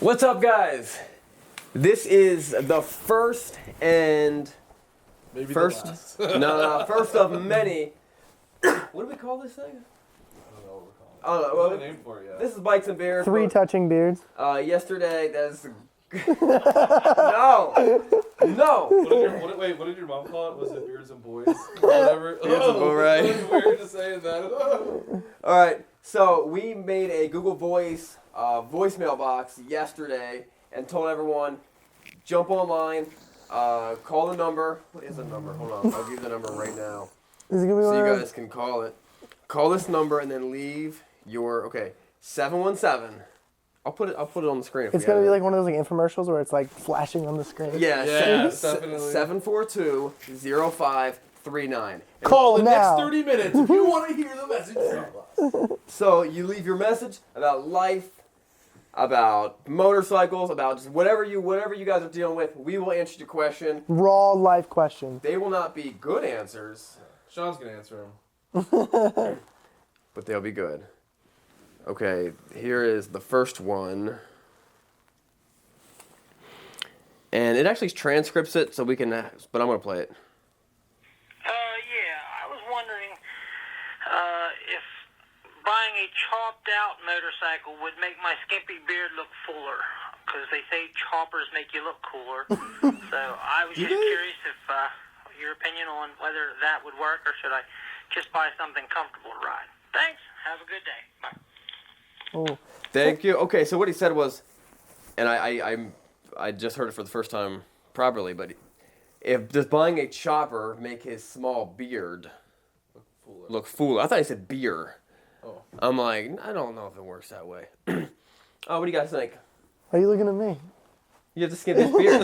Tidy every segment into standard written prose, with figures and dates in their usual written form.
What's up, guys? This is the first and Maybe first. the last. No, first of many. What do we call this thing? I don't know what we're calling it. I don't know. There's Well, no name for it yet. this is Bikes and Beers. Three but, touching beards. yesterday, that's. No. What did your mom call it? Was it Beards and Boys? Whatever. Beards and Boys, right? It was weird to say that. All right. So we made a Google Voice voicemail box yesterday and told everyone, jump online, call the number. What is the number? Hold on. I'll give you the number right now. Is it gonna be So one you of guys can call it. Call this number and then leave your 717. I'll put it on the screen. If It's we gonna have be it. like one of those like infomercials where it's like flashing on the screen. Yeah, definitely. 742-0539. Call the now. next 30 minutes if you want to hear the message from us. So you leave your message about life, about motorcycles, about just whatever you guys are dealing with. We will answer your question. Raw life questions. They will not be good answers, Sean's going to answer him. but they'll be good. Okay, here is the first one. And it actually transcripts it, so we can, but I'm going to play it. Yeah, I was wondering if buying a chopped out motorcycle would make my skimpy beard look fuller, because they say choppers make you look cooler. So I was just curious if your opinion on whether that would work, or should I just buy something comfortable to ride? Thanks. Have a good day. Bye. Oh, Thank you. Okay, so what he said was, and I just heard it for the first time properly, but does buying a chopper make his small beard look fuller? I thought he said beer. Oh. I'm like, I don't know if it works that way. Oh, what do you guys think? why are you looking at me? You have to skip his beard.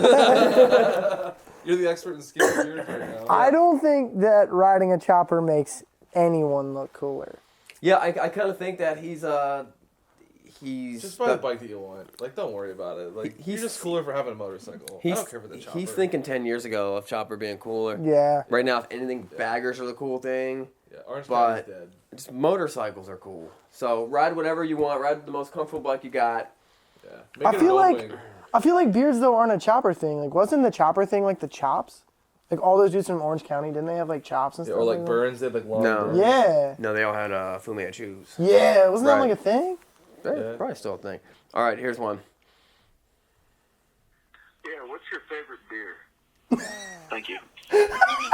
You're the expert in skinny beards right now. I don't think that riding a chopper makes anyone look cooler. Yeah, I kind of think that he's Just buy the bike that you want. Like, don't worry about it. Like, He's- you're just cooler for having a motorcycle. I don't care for the chopper. He's thinking 10 years ago of chopper being cooler. Yeah. Right now, if anything, baggers are the cool thing. Yeah, Orange But- County's dead. Just motorcycles are cool. So ride whatever you want. Ride the most comfortable bike you got. Yeah. Make I it a feel like Goldwing. I feel like beards though aren't a chopper thing. Like, wasn't the chopper thing like the chops? Like all those dudes from Orange County, didn't they have like chops and Yeah, stuff? or like that? Burns, they had like long No. Burns. Yeah. No, they all had Fumia shoes. Yeah. Wasn't that Right. like a thing? They're probably still a thing. All right, here's one. Yeah, what's your favorite beer? Thank you.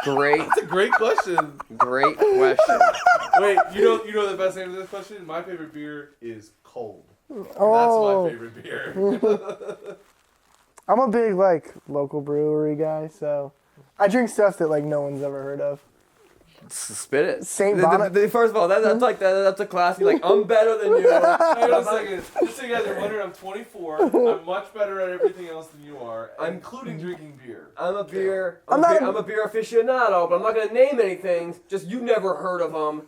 Great, That's a great question. great question. Wait, you know the best answer to this question? My favorite beer is cold. Oh. That's my favorite beer. I'm a big like local brewery guy, so I drink stuff that like no one's ever heard of. Spit it. Saint Bonnet- First of all, that's like that's a classy. Like I'm better than you. Hang on a second. Just so you guys are wondering, I'm 24. I'm much better at everything else than you are, including drinking beer. I'm a beer I'm not a- aficionado, but I'm not gonna name any things. Just you never heard of them.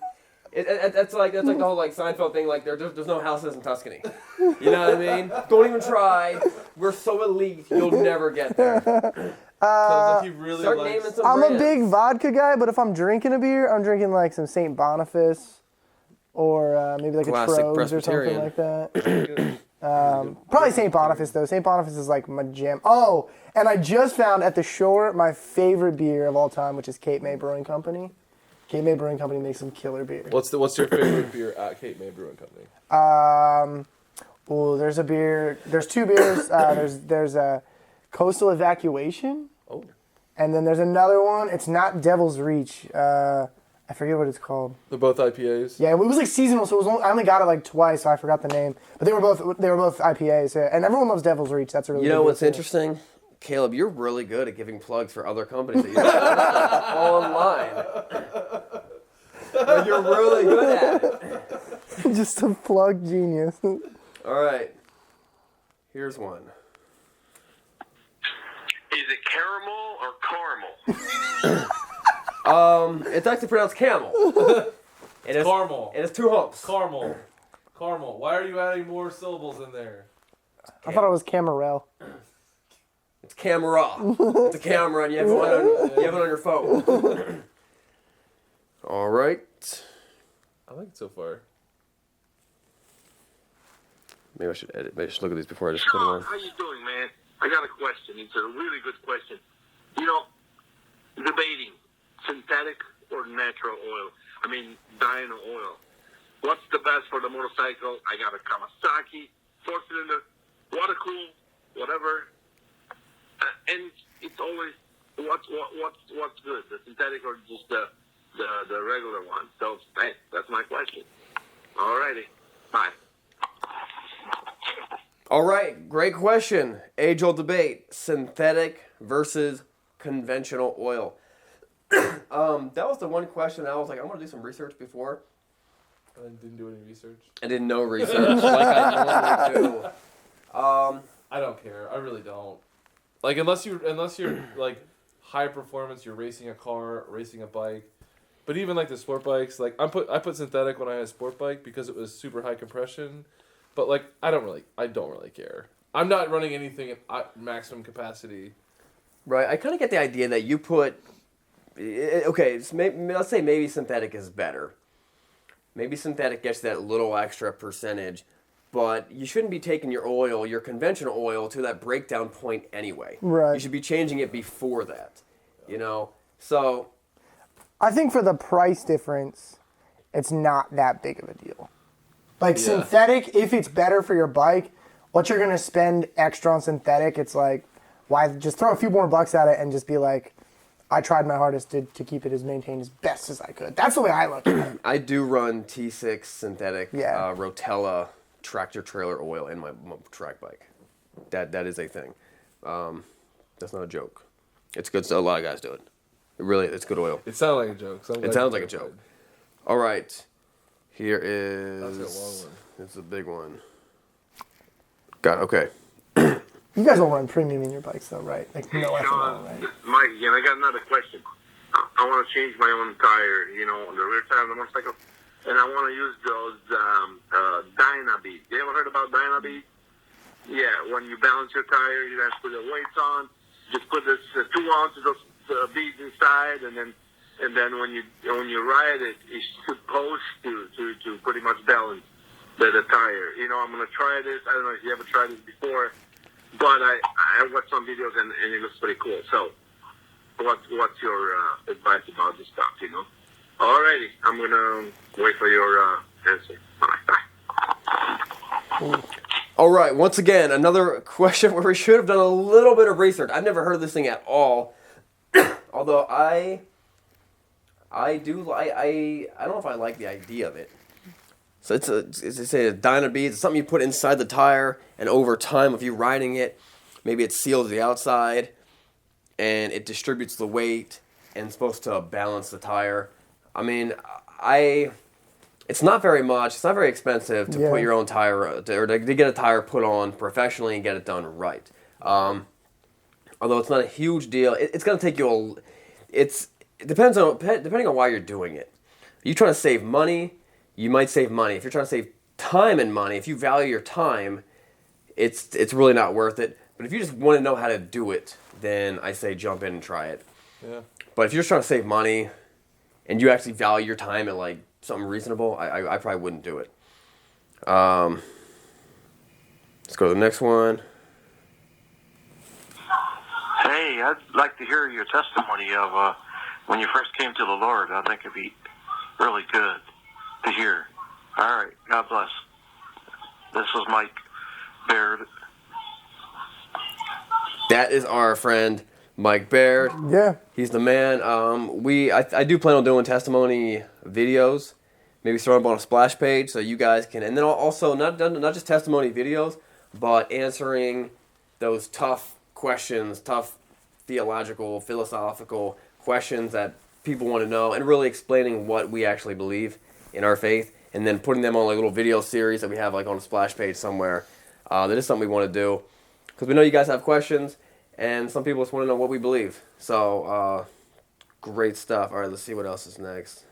That's like the whole like Seinfeld thing. Like there's no houses in Tuscany. You know what I mean? Don't even try. We're so elite, you'll never get there. Sounds like he really Start likes... naming some I'm a brands. big vodka guy, but if I'm drinking a beer, I'm drinking like some St. Boniface or maybe like Classic a Trogs or something Presbyterian. like that. Probably St. Boniface though. St. Boniface is like my jam. Oh, and I just found at the shore my favorite beer of all time, which is Cape May Brewing Company. Cape May Brewing Company makes some killer beer. What's your favorite beer at Cape May Brewing Company? There's a beer. There's two beers. There's a Coastal Evacuation. Oh. And then there's another one. It's not Devil's Reach. I forget what it's called. They're both IPAs? Yeah, it was like seasonal, so I only got it like twice, so I forgot the name. But they were both IPAs, yeah. And everyone loves Devil's Reach. That's a really You good know beer, what's too. interesting? Caleb, you're really good at giving plugs for other companies that you all online. Like, you're really good at it. Just a plug genius. All right. Here's one. Is it caramel or caramel? It's actually pronounced camel. It is Caramel. It has two humps. Caramel. Why are you adding more syllables in there? I thought it was Camarel. It's camera. It's a camera, and you have it on your phone. All right. I like it so far. Maybe I should edit. Maybe I should look at these before I just put them on. How you doing, man? I got a question. It's a really good question. You know, debating synthetic or natural oil. I mean, dyno oil. What's the best for the motorcycle? I got a Kawasaki, 4-cylinder, water cool, whatever. And it's always what's good, the synthetic or just the regular one. So hey, that's my question. Alrighty, bye. All right, great question. Age-old debate: synthetic versus conventional oil. That was the one question I was like, I'm gonna do some research before. I didn't do any research. I did no research like I normally do. I don't care. I really don't. Like unless you're like high performance, you're racing a car, racing a bike. But even like the sport bikes, like I put synthetic when I had a sport bike because it was super high compression. But like I don't really care. I'm not running anything at maximum capacity. Right, I kind of get the idea that you put. Okay, so let's say maybe synthetic is better. Maybe synthetic gets that little extra percentage, but you shouldn't be taking your oil, your conventional oil, to that breakdown point anyway. Right. You should be changing it before that. You know, so. I think for the price difference, it's not that big of a deal. Like synthetic, if it's better for your bike, what you're gonna spend extra on synthetic, it's like, why just throw a few more bucks at it and just be like, I tried my hardest to keep it as maintained as best as I could. That's the way I look at it. I do run T6 synthetic Yeah. Rotella tractor trailer oil in my track bike. That is a thing. That's not a joke. It's good. So a lot of guys do it. It's good oil. It sounded like a joke. So It sounds like a joke. All right. Here That's a long is. one. It's a big one. Okay. You guys will run premium in your bikes though, right? Like no ethanol, right? Mike, again, I got another question. I want to change my own tire, on the rear tire of the motorcycle, and I want to use those Dynabeads. You ever heard about Dynabeads? Yeah, when you balance your tire, you have to put the weights on. Just put this 2 ounces of beads inside, and then when you ride it, it's supposed to pretty much balance the tire. I'm gonna try this. I don't know if you ever tried this before, but I watched some videos and it looks pretty cool. So, what's your advice about this stuff? Alrighty, I'm gonna wait for your answer. Bye. All right. Once again, another question where we should have done a little bit of research. I've never heard of this thing at all. Although I don't know if I like the idea of it. So it's a Dynabeads. It's something you put inside the tire, and over time, if you're riding it, maybe it's sealed to the outside, and it distributes the weight, and it's supposed to balance the tire. I mean, it's not very much. It's not very expensive to put your own tire, or to get a tire put on professionally and get it done right. Although it's not a huge deal, it's going to take you it depends on depending on why you're doing it. Are you trying to save money? You might save money. If you're trying to save time and money, if you value your time, it's really not worth it. But if you just want to know how to do it, then I say jump in and try it. Yeah. But if you're just trying to save money and you actually value your time at like something reasonable, I probably wouldn't do it. Let's go to the next one. Hey, I'd like to hear your testimony of when you first came to the Lord. I think it'd be really good to hear. All right, God bless. This is Mike Baird. That is our friend Mike Baird. Yeah. He's the man. I do plan on doing testimony videos. Maybe throw them on a splash page so you guys can, and then also not just testimony videos, but answering those tough questions, tough theological, philosophical questions that people want to know, and really explaining what we actually believe in our faith, and then putting them on like a little video series that we have like on a splash page somewhere. That is something we want to do because we know you guys have questions, and some people just want to know what we believe. So great stuff. All right, let's see what else is next.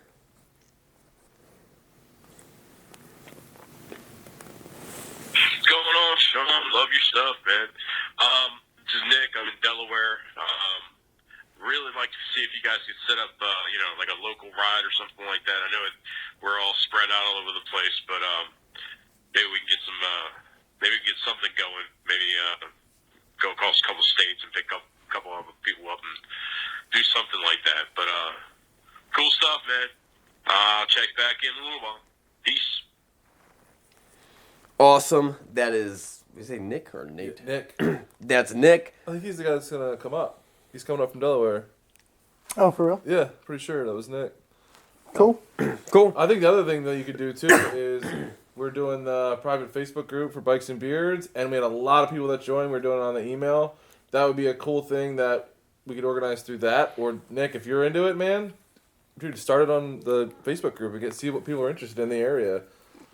What's going on, Sean? Love your stuff, man. This is Nick. I'm in Delaware. Really like to see if you guys could set up, like a local ride or something like that. I know we're all spread out all over the place, but maybe we can get some maybe get something going. Maybe go across a couple states and pick up a couple other people up and do something like that. But cool stuff, man. I'll check back in a little while. Peace. Awesome. That is, you say Nick or Nate? Nick. That's Nick. I think he's the guy that's gonna come up. He's coming up from Delaware. Oh, for real? Yeah, pretty sure that was Nick. Cool. Cool. I think the other thing that you could do too is we're doing the private Facebook group for Bikes and Beards, and we had a lot of people that joined. We're doing it on the email. That would be a cool thing that we could organize through that. Or Nick, if you're into it, man, dude, start it on the Facebook group and see what people are interested in the area.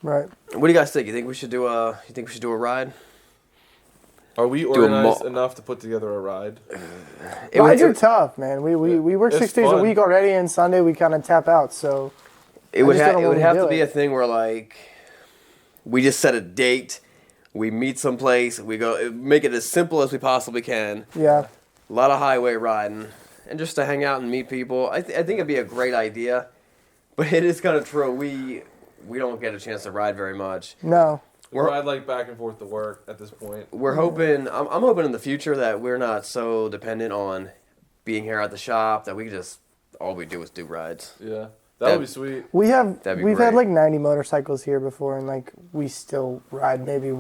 Right. What do you guys think? You think we should do a ride? Are we organized enough to put together a ride? Rides are tough, man. We work It's 6 days a fun. week already, and Sunday we kind of tap out. So It would just don't know when we have do to be it. a thing where like we just set a date, we meet someplace, we go make it as simple as we possibly can. yeah, A lot of highway riding, and just to hang out and meet people. I think it'd be a great idea, but it is kind of true. We don't get a chance to ride very much. no, Or I'd like back and forth to work at this point. We're hoping. I'm hoping in the future that we're not so dependent on being here at the shop that we just all we do is do rides. Yeah, that would be sweet. we've That'd be had great. like 90 motorcycles here before, and like we still ride maybe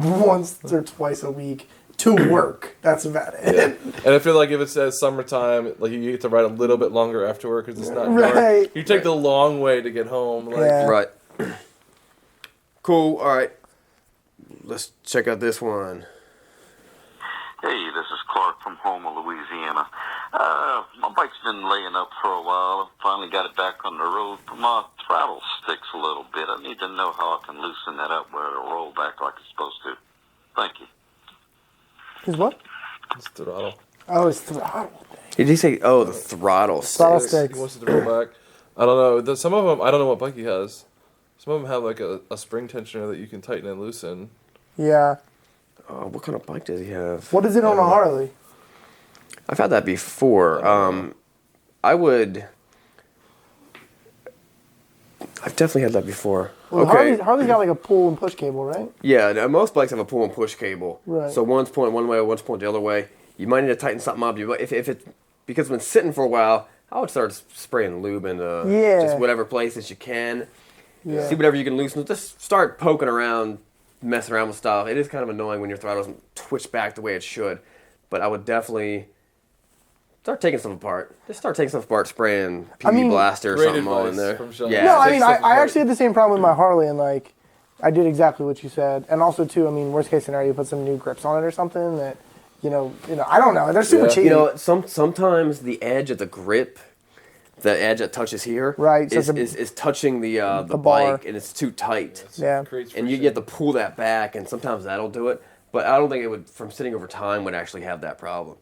once or twice a week to work. That's about it. And I feel like if it says summertime, like you get to ride a little bit longer after work because it's not dark. Right. You take the long way to get home. Like, Yeah. Right. Cool. All right. Let's check out this one. Hey, this is Clark from Houma, Louisiana. My bike's been laying up for a while. I finally got it back on the road, but my throttle sticks a little bit. I need to know how I can loosen that up where it'll roll back like it's supposed to. Thank you. Is what? It's throttle. Oh, it's throttle. Did he say? Oh, the throttle. Throttle stick. stick. He wants it to roll back. I don't know. Some of them, I don't know what bike he has. Some of them have like a spring tensioner that you can tighten and loosen. Yeah. What kind of bike does he have? What is it on a Harley? I've had that before. I've definitely had that before. Well, Okay. Harley's got like a pull and push cable, right? Yeah, most bikes have a pull and push cable. Right. So one's pointing one way, one's pointing the other way. You might need to tighten something up. If it's because it's been sitting for a while, I would start spraying lube into just whatever places you can. Yeah. See whatever you can loosen. Just start poking around, messing around with stuff. It is kind of annoying when your throttle doesn't twitch back the way it should. But I would definitely start taking stuff apart. Just start taking stuff apart, spraying PV Blaster or great something all in advice there. from Sean. Yeah. No, I Take mean, stuff I apart. actually had the same problem with my Harley, and like, I did exactly what you said. And also, too, I mean, worst case scenario, you put some new grips on it or something that, you know, I don't know. They're super Yeah. cheap. You know, sometimes the edge of the grip, the edge that touches here, Right, so is, it's a- is touching the bar. bike, and it's too tight. Yeah. Creates And you friction. get to pull that back, and sometimes that'll do it. But I don't think it would, from sitting over time, would actually have that problem.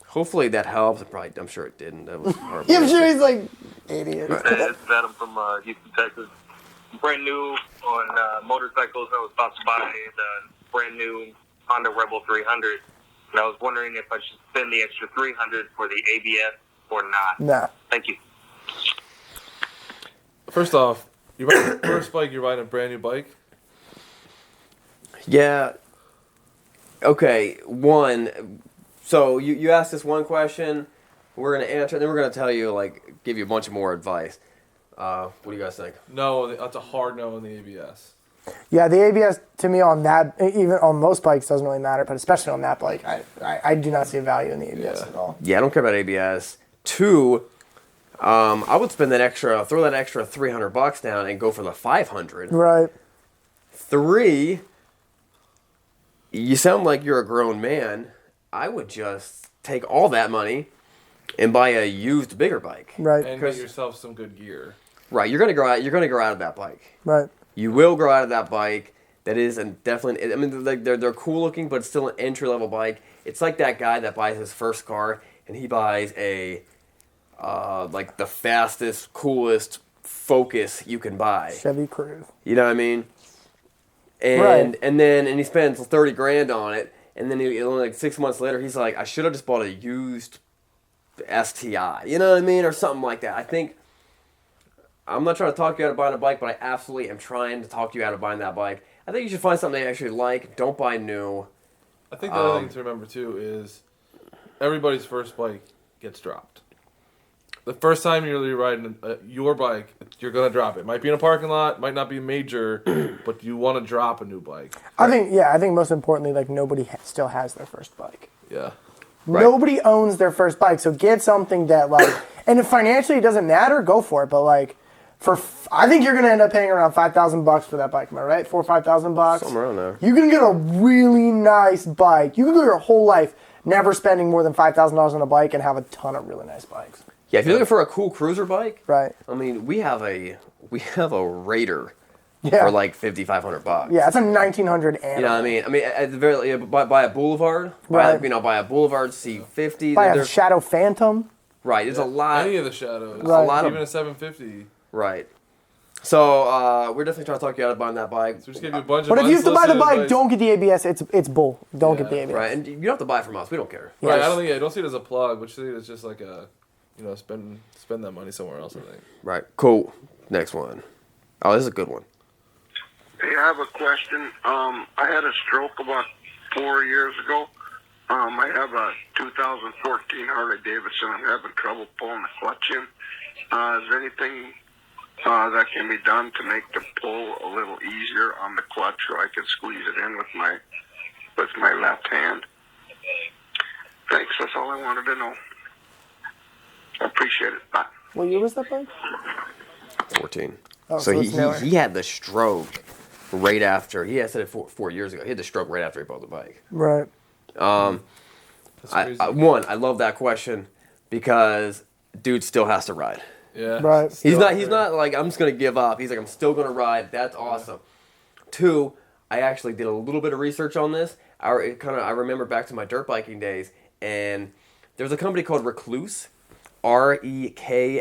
Hopefully that helps. I'm sure it didn't. That was horrible. Yeah, I'm sure he's like, idiot. It's Adam from Houston, Texas. Brand new on motorcycles. I was about to buy the brand new Honda Rebel 300, and I was wondering if I should spend the extra 300 for the ABS or not. Nah. Thank you. First off, you ride your first bike. You're riding a brand new bike. Yeah. Okay, one. So you asked this one question. We're going to answer it, then we're going to tell you, like, give you a bunch of more advice. What do you guys think? No, that's a hard no on the ABS. Yeah, the ABS to me on that, even on most bikes, doesn't really matter, but especially on that bike, I do not see a value in the ABS at all. Yeah, I don't care about ABS. Two, I would spend throw that extra $300 down and go for the 500. Right. Three, you sound like you're a grown man. I would just take all that money and buy a used bigger bike. Right. And get yourself some good gear. Right, you're gonna grow out. You're gonna grow out of that bike. Right. You will grow out of that bike. That is definitely. I mean, like they're cool looking, but it's still an entry level bike. It's like that guy that buys his first car and he buys a like the fastest, coolest Focus you can buy. Chevy Cruze. You know what I mean? And Right. and he spends $30,000 on it, and then only like 6 months later he's like, I should have just bought a used STI. You know what I mean, or something like that. I think. I'm not trying to talk you out of buying a bike, but I absolutely am trying to talk you out of buying that bike. I think you should find something they actually like. Don't buy new. I think the other thing to remember too is everybody's first bike gets dropped. The first time you're riding your bike, you're gonna drop it. Might be in a parking lot, might not be major, but you want to drop a new bike. I think most importantly, like nobody still has their first bike. Yeah. Right. Nobody owns their first bike, so get something that like, and if financially it doesn't matter, go for it. But like, I think you're gonna end up paying around $5,000 for that bike. Am I right? $4,000 or $5,000. Somewhere around there. You can get a really nice bike. You can go your whole life never spending more than $5,000 on a bike and have a ton of really nice bikes. Yeah, if you're looking for a cool cruiser bike, Right. I mean, we have a Raider Yeah. for like $5,500. Yeah, it's a 1900 animal. You know what I mean? I mean, at the very buy a Boulevard, Right. buy a Boulevard C50. Buy a There's- Shadow Phantom. right. There's a lot. Any of the Shadows. Right. A lot of Even a 750. right. So we're definitely trying to talk you out of buying that bike. So just give you a bunch of But if you have to buy the unsolicited bike, advice. don't get the ABS. It's bull. Don't get the ABS. Right, and you don't have to buy it from us. We don't care. Right, Yes. I don't see it as a plug, but see it as just like a, spend that money somewhere else, I think. Right. Cool. Next one. Oh, this is a good one. Hey, I have a question. I had a stroke about 4 years ago. I have a 2014 Harley Davidson. I'm having trouble pulling the clutch in. Is there anything that can be done to make the pull a little easier on the clutch, so I can squeeze it in with my left hand? Thanks. That's all I wanted to know. I appreciate it. Bye. What year was that bike? 14. Oh, so it's newer. he had the stroke right after. He had said it 4 years ago. He had the stroke right after he bought the bike. Right. That's crazy. I love that question because dude still has to ride. Yeah. Right. He's not like, I'm just going to give up. He's like, I'm still going to ride. That's awesome. 2, I actually did a little bit of research on this. I remember back to my dirt biking days, and there's a company called Recluse, Rekluse.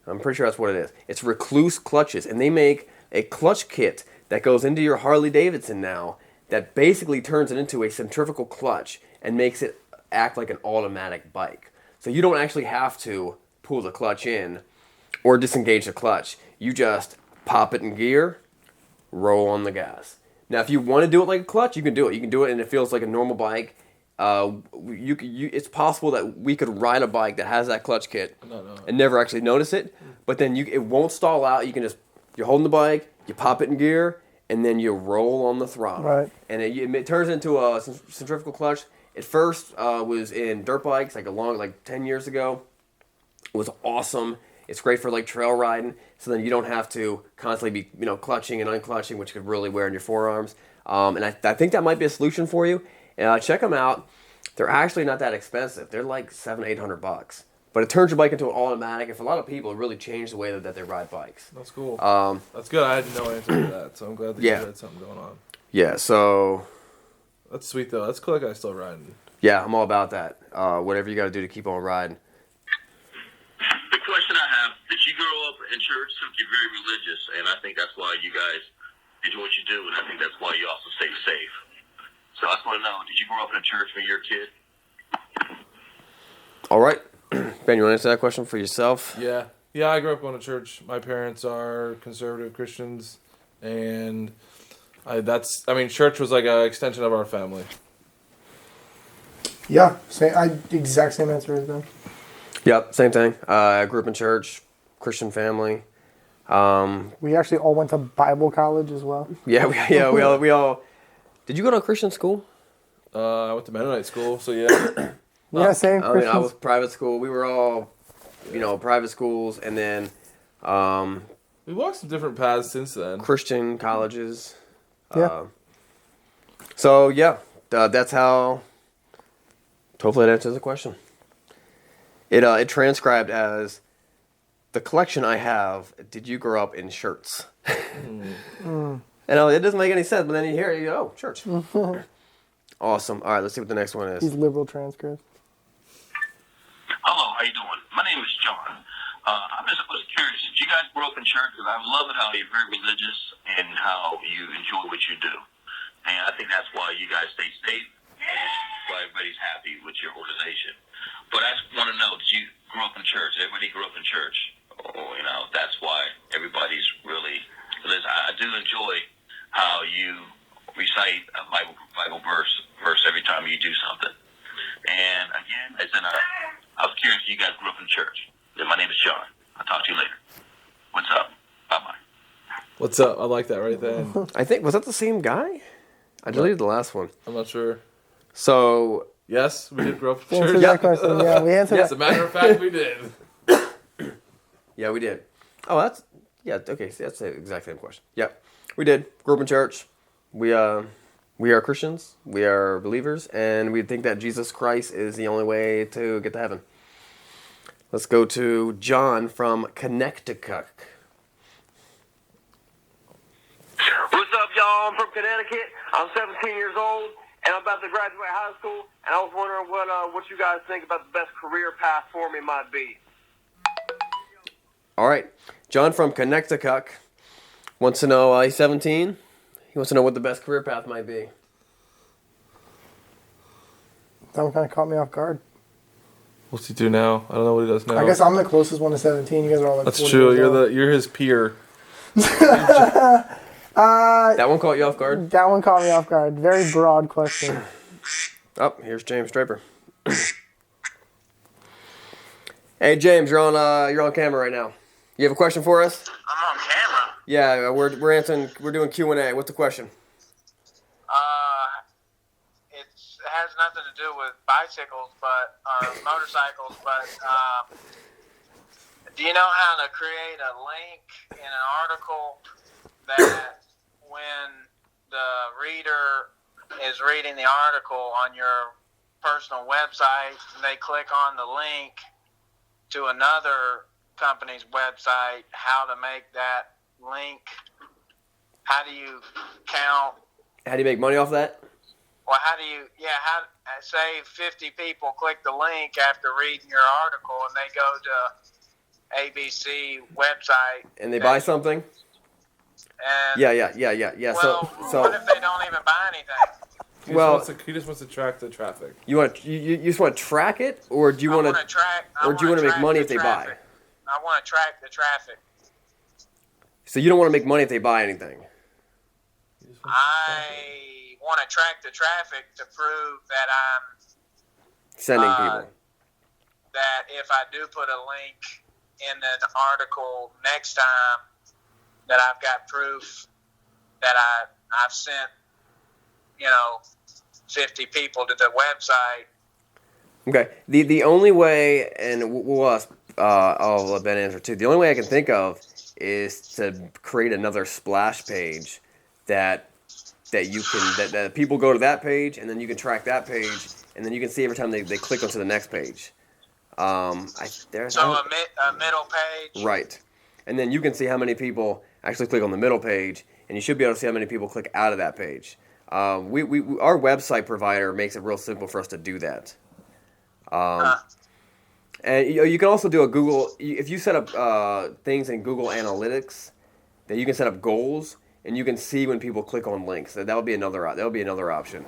I'm pretty sure that's what it is. It's Recluse clutches, and they make a clutch kit that goes into your Harley Davidson now that basically turns it into a centrifugal clutch and makes it act like an automatic bike. So you don't actually have to pull the clutch in or disengage the clutch. You just pop it in gear, roll on the gas. Now, if you want to do it like a clutch, you can do it. You can do it, and it feels like a normal bike. It's possible that we could ride a bike that has that clutch kit and never actually notice it. But then it won't stall out. You're holding the bike, you pop it in gear, and then you roll on the throttle. Right. And it turns into a centrifugal clutch. It first was in dirt bikes like 10 years ago. It was awesome. It's great for like trail riding, so then you don't have to constantly be clutching and unclutching, which could really wear on your forearms. And I think that might be a solution for you. Check them out. They're actually not that expensive. They're like $700-800, but it turns your bike into an automatic. And for a lot of people, it really changed the way that they ride bikes. That's cool. Um, That's good. I had no answer to that, so I'm glad that you had something going on. Yeah. So. That's sweet though. That's cool. That guy's still riding. Yeah, I'm all about that. Whatever you got to do to keep on riding. The question I have, did you grow up in church? Since you're very religious, and I think that's why you guys enjoy what you do, and I think that's why you also stay safe. So I just want to know, did you grow up in a church when you were a kid? All right. Ben, you want to answer that question for yourself? Yeah. Yeah, I grew up going to church. My parents are conservative Christians, and church was like an extension of our family. Yeah. Exact same answer as them. Yep, same thing. I grew up in church, Christian family. We actually all went to Bible college as well. Yeah, we all. Did you go to a Christian school? I went to Mennonite school, so yeah. Yeah, same. I mean, I was private school. We were all, private schools, and then We walked some different paths since then. Christian colleges. Yeah. So yeah, that's how. Hopefully that answers the question. It transcribed as, the collection I have. Did you grow up in shirts? It doesn't make any sense, but then you hear it, you go, oh, church. Awesome. All right, let's see what the next one is. These liberal transcripts. Hello, how you doing? My name is John. I was curious, did you guys grow up in church? Because I love it how you're very religious and how you enjoy what you do. And I think that's why you guys stay safe and why everybody's happy with your organization. But I just want to know, did you grow up in church? Everybody grew up in church. That's why everybody's really religious. I do enjoy how you recite a Bible verse every time you do something. And again, I was curious if you guys grew up in church. My name is Sean. I'll talk to you later. What's up? Bye-bye. What's up? I like that right there. I think, was that the same guy? I deleted the last one. I'm not sure. So, Yes, we did grow up in Answer church. that question. Yeah, we answered As that. a matter of fact, we did. yeah, we did. Oh, okay, so that's the exact same question. Yeah, we did. Grew up in church. We are Christians. We are believers, and we think that Jesus Christ is the only way to get to heaven. Let's go to John from Connecticut. What's up, y'all? I'm from Connecticut. I'm 17 years old, and I'm about to graduate high school. And I was wondering what you guys think about the best career path for me might be. All right, John from Connecticut wants to know. He's 17. He wants to know what the best career path might be. That one kind of caught me off guard. What's he do now? I don't know what he does now. I guess I'm the closest one to 17. You guys are all like That's 40 true. years old. You're his peer. That one caught you off guard? That one caught me off guard. Very broad question. Oh, here's James Draper. Hey, James, you're on camera right now. You have a question for us? I'm on camera. Yeah, we're answering. We're doing Q&A. What's the question? It has nothing to do with bicycles, but motorcycles. But do you know how to create a link in an article that when the reader is reading the article on your personal website, they click on the link to another company's website, how to make that link? How do you count? How do you make money off that? Well, say 50 people click the link after reading your article and they go to ABC website. And they buy something? And Yeah. Well, So what if they don't even buy anything? He just wants to track the traffic. you just want to track it, or do you I want wanna to track. I or do you wanna want to make track money the if they buy? traffic. I want to track the traffic. So you don't want to make money if they buy anything. I want to track the traffic to prove that I'm Sending people. that if I do put a link in an article next time, that I've got proof that I've sent, 50 people to the website. Okay. The only way, and we'll ask, I'll let Ben answer too. The only way I can think of is to create another splash page that people go to that page, and then you can track that page, and then you can see every time they click onto the next page. A middle page. Right. And then you can see how many people actually click on the middle page, and you should be able to see how many people click out of that page. Our website provider makes it real simple for us to do that. And you can also do a Google, if you set up things in Google Analytics, then you can set up goals, and you can see when people click on links. That would be another option.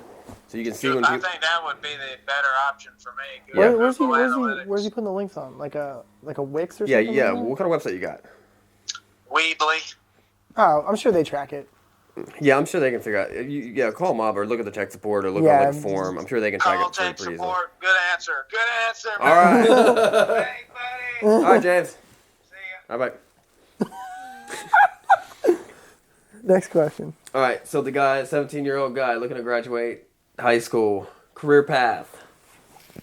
So you can see when I people. think that would be the better option for me. Yeah. Where's he putting the links on? Like a Wix or Yeah, something? yeah. like that? What kind of website you got? Weebly. Oh, I'm sure they track it. Yeah, I'm sure they can figure out. Call them up or look at the tech support or look Yeah. on the forum. I'm sure they can track Call it tech pretty easily. support. Good answer. Good answer. All right. Thanks, buddy. All right, James. See ya. Bye. Next question. All right, so the guy, 17-year-old guy looking to graduate high school, career path.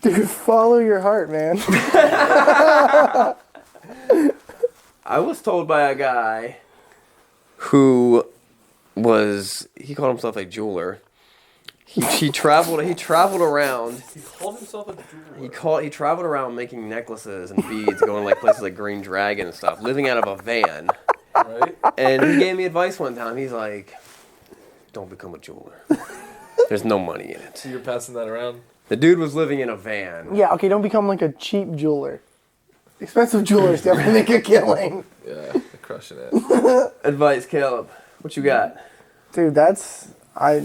Dude, follow your heart, man. I was told by a guy who he called himself a jeweler. He traveled around. He called himself a jeweler. He traveled around making necklaces and beads, going like places like Green Dragon and stuff, living out of a van. Right? And he gave me advice one time. He's like, "Don't become a jeweler. There's no money in it." So you're passing that around? The dude was living in a van. Yeah, okay, don't become like a cheap jeweler. Expensive jewelers definitely make a killing. Yeah, they're crushing it. Advice, Caleb. What you got? Dude, that's a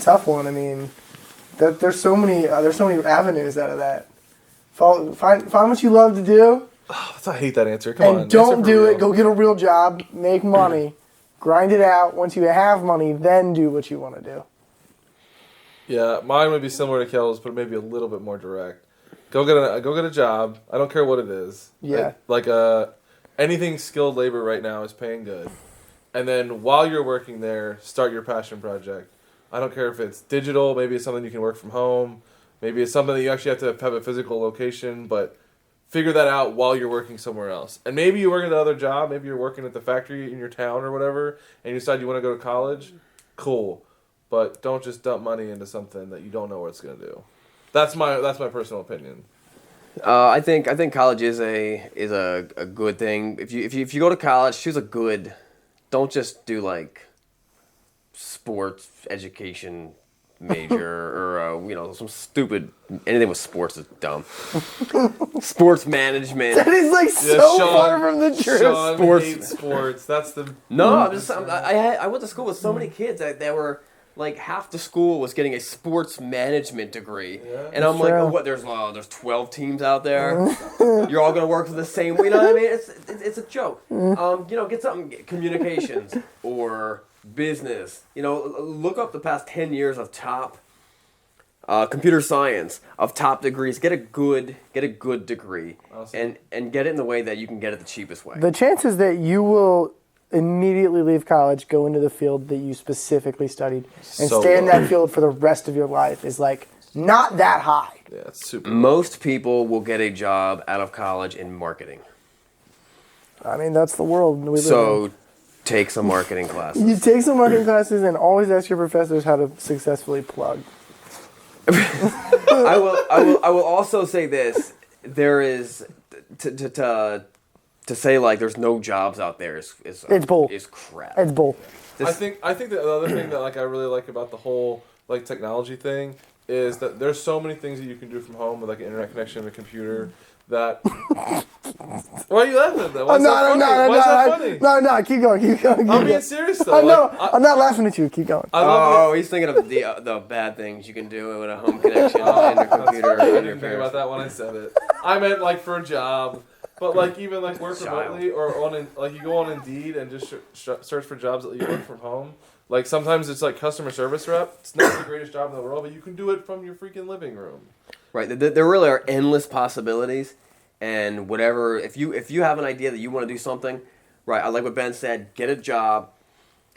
tough one. I mean, there's so many avenues out of that. Find what you love to do, I hate that answer. Come on. and don't answer for do real. it. Go get a real job, make money, grind it out. Once you have money, then do what you want to do. Yeah, mine would be similar to Kel's, but maybe a little bit more direct. Go get a job. I don't care what it is. Yeah. Anything skilled labor right now is paying good. And then while you're working there, start your passion project. I don't care if it's digital, maybe it's something you can work from home, maybe it's something that you actually have to have a physical location, but figure that out while you're working somewhere else. And maybe you work at another job, maybe you're working at the factory in your town or whatever, and you decide you want to go to college. Cool. But don't just dump money into something that you don't know what it's going to do. That's my personal opinion. I think college is a good thing. If you go to college, choose a good. Don't just do like sports education major or some stupid anything with sports is dumb. Sports management. That is like far from the truth. Sean Sports. hates sports. That's the I went to school with so many kids that were. Like half the school was getting a sports management degree, and I'm like, what? There's 12 teams out there. You're all gonna work for the same. You know what I mean? It's a joke. Get something communications or business. Look up the past 10 years of top computer science of top degrees. Get a good degree, awesome. and get it in the way that you can get it the cheapest way. The chances that you will immediately leave college, go into the field that you specifically studied, and stay in that field for the rest of your life is like not that high. Yeah, it's super. Most people will get a job out of college in marketing. I mean, that's the world we live in. So take some marketing classes. You take some marketing classes and always ask your professors how to successfully plug. I will also say this. There is to say like there's no jobs out there is it's bull. Is crap. It's bull. I think that the other thing that I really like about the whole like technology thing is that there's so many things that you can do from home with like an internet connection and a computer that. Why are you laughing at that? Why is that funny? No, keep going. I'm being serious though. I'm not laughing at you. Keep going. He's thinking of the bad things you can do with a home connection and a computer. I didn't think about that when I said it. I meant like for a job. But like even like work remotely or you go on Indeed and just search for jobs that you work from home. Like sometimes it's like customer service rep. It's not the greatest job in the world, but you can do it from your freaking living room. Right. There really are endless possibilities, and whatever. If you have an idea that you want to do something, right? I like what Ben said. Get a job,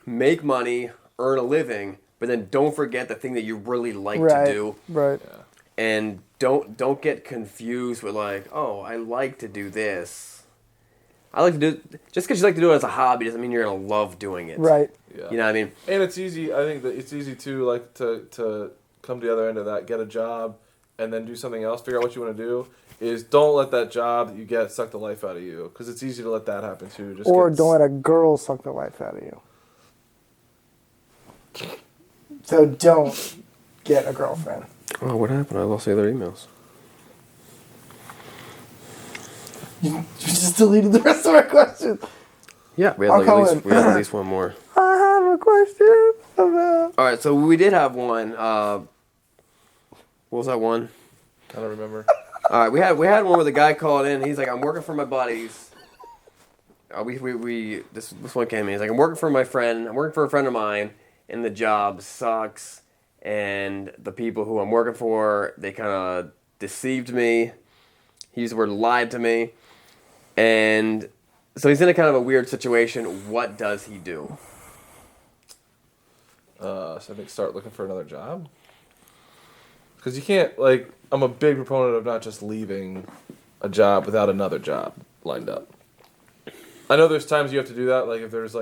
make money, earn a living, but then don't forget the thing that you really like to do. Right. Yeah. And don't get confused with like, oh, I like to do this. I like to do just because you like to do it as a hobby doesn't mean you're gonna love doing it. Right. Yeah. You know what I mean? And it's easy. I think that it's easy to like to come to the other end of that, get a job, and then do something else. Figure out what you want to do. Don't let that job that you get suck the life out of you because it's easy to let that happen too. Don't let a girl suck the life out of you. So don't get a girlfriend. Oh, what happened? I lost the other emails. You just deleted the rest of my questions. Yeah, we had at least one more. I have a question about... All right, so we did have one. What was that one? I don't remember. All right, we had one where the guy called in. He's like, I'm working for my buddies. This one came in. He's like, I'm working for my friend. I'm working for a friend of mine, and the job sucks. And the people who I'm working for, they kind of deceived me. He used the word lied to me. And so he's in a kind of a weird situation. What does he do? So I think start looking for another job. Because you can't, I'm a big proponent of not just leaving a job without another job lined up. I know there's times you have to do that, if there's,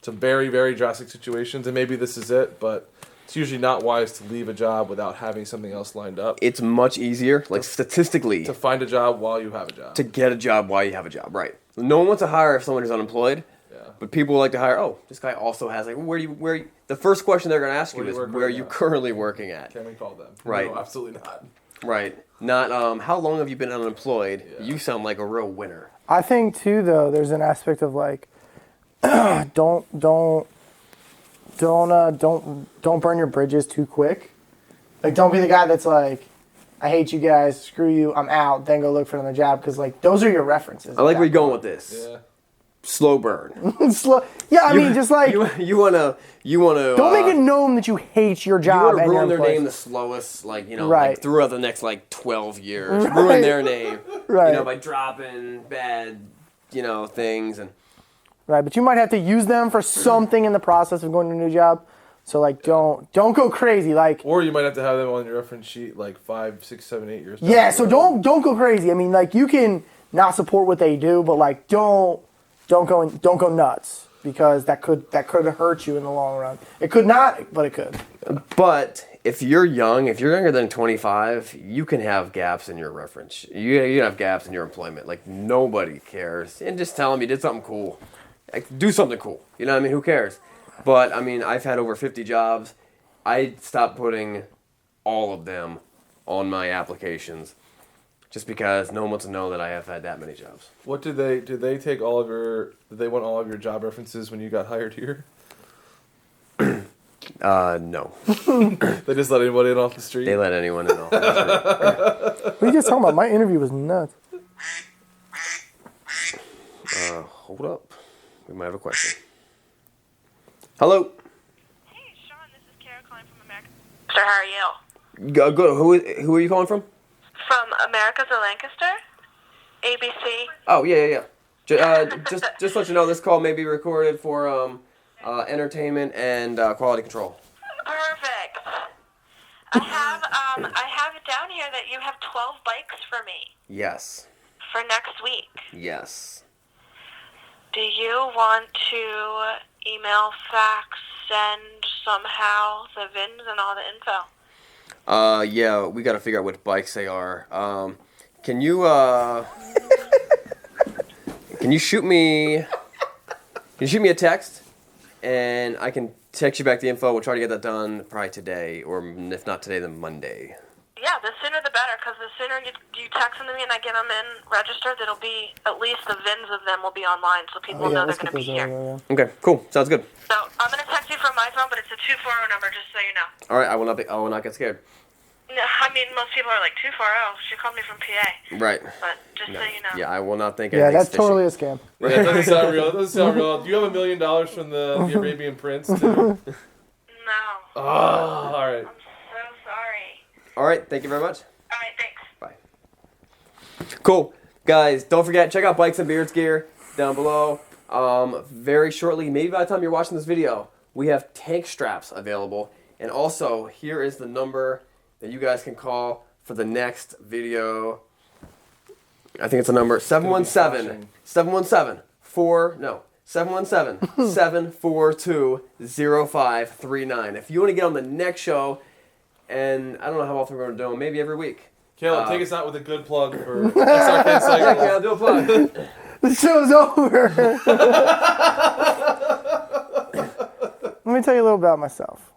some very, very drastic situations, and maybe this is it, but it's usually not wise to leave a job without having something else lined up. It's much easier, statistically, to find a job while you have a job. To get a job while you have a job, right. No one wants to hire if someone is unemployed, but people like to hire, this guy also has, the first question they're going to ask you is, where are you currently working at? Can we call them? Right. No, absolutely not. Right. Not, how long have you been unemployed? Yeah. You sound like a real winner. I think, too, though, there's an aspect of, don't burn your bridges too quick. Don't be the guy that's I hate you guys, screw you, I'm out, then go look for another job, because those are your references. I like where you're going with this. Yeah. slow burn. Slow. Yeah, I mean, just like you wanna don't make it known that you hate your you job wanna and ruin your their name place. the slowest, like Right. like throughout the next like 12 years. Right. Ruin their name, Right. by dropping bad, things and. Right, but you might have to use them for something in the process of going to a new job. So like, don't go crazy. Like, Or you might have to have them on your reference sheet like 5, 6, 7, 8 years. yeah. So don't go crazy. I mean, like, you can not support what they do, but like, don't go nuts, because that could hurt you in the long run. It could not, but it could. But if you're younger than 25, you can have gaps in your reference. You can have gaps in your employment. Like, nobody cares. And just tell them you did something cool. Like, do something cool. You know what I mean? Who cares? But, I mean, I've had over 50 jobs. I stopped putting all of them on my applications just because no one wants to know that I have had that many jobs. What did they take did they want all of your job references when you got hired here? No. They just let anybody in off the street? They let anyone in off the street. What are you guys talking about? My interview was nuts. Hold up. We might have a question. Hello. Hey, Sean, this is Kara calling from America. Sir, how are you? Good. Who are you calling from? From America's of Lancaster? ABC? Oh, yeah. Just to let you know, this call may be recorded for entertainment and quality control. Perfect. I have it down here that you have 12 bikes for me Yes. for next week. Yes. Do you want to email, fax, send somehow the VINs and all the info? Yeah, we got to figure out which bikes they are. Can you shoot me a text, and I can text you back the info. We'll try to get that done probably today, or if not today, then Monday. Yeah, the sooner the better, because the sooner you text them to me and I get them in registered, it'll be, at least the VINs of them will be online, so people know they're going to be here. Okay, cool. Sounds good. So I'm going to text you from my phone, but it's a 240 number, just so you know. All right, I will not get scared. No, I mean, most people are like 240. She called me from PA. Right. But just so you know. Yeah, I will not think Yeah, anything's that's totally a scam. Yeah, that doesn't sound real. That doesn't sound real. Do you have $1 million from the Arabian Prince, too? No. Oh, all right. I'm so sorry. All right, thank you very much. All right, thanks. Bye. Cool. Guys, don't forget, check out Bikes and Beards gear down below. Very shortly, maybe by the time you're watching this video, we have tank straps available. And also, here is the number that you guys can call for the next video. I think it's a number 742-0539. If you want to get on the next show, and I don't know how often we're going to do them, maybe every week. Caleb, take us out with a good plug for Srkcycles. Yeah, Caleb, do a plug. The show's over. Let me tell you a little about myself.